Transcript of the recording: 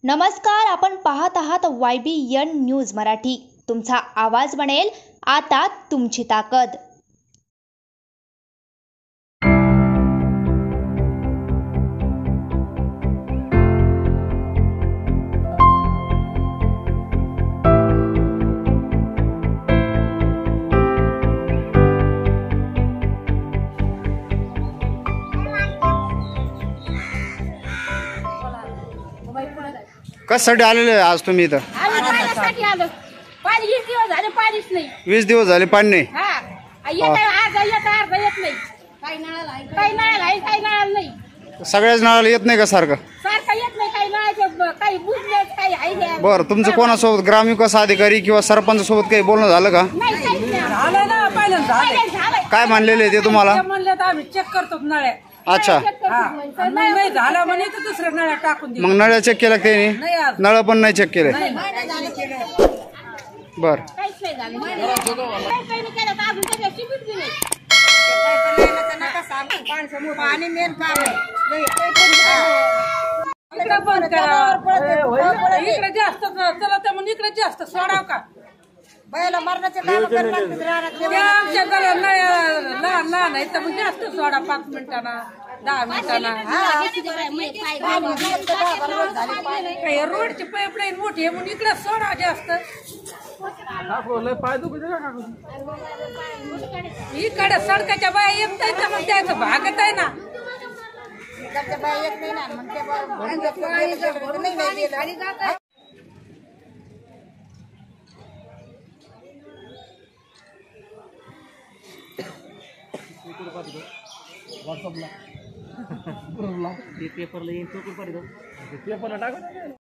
नमस्कार, आपण पाहत आहात YBN न्यूज मराठी। तुमचा आवाज बनेल आता तुमची ताकद। कशासाठी आलेले आज तुम्ही इथं? 20 दिवस झाले पाणी नाही। सगळ्याच नळाला येत नाही का सारखं? बरं, तुमचं कोणासोबत ग्रामविकास अधिकारी किंवा सरपंच सोबत काही बोलणं झालं का? काय म्हणलेले ते तुम्हाला? चेक करतो नळ्या। अच्छा, नाही झालं म्हणे तर दुसऱ्या नळ्या टाकून दे। मग नळ्या चेक केल्या त्यांनी? नळ पण नाही चेक केले। बर, पाणी मेन काम आहे। इकडे बंद करा, इकडे जास्त चला तर मग इकडे जास्त सोडाव का? बैला मरणाचे काम आमच्या गळ्या लहान लहान आहे तर मग जास्त सोडा, 5 मिनिटांना 10 मिनिटांना। रोडची पाईपलाईन मोठी आहे म्हणून इकडे सोडा जास्त। इकडे सडकाच्या बाया येत नाही तर मग त्याचं भागत आहे ना। व्हॉट्सअपला पेपरला येईल, पेपरला टाका।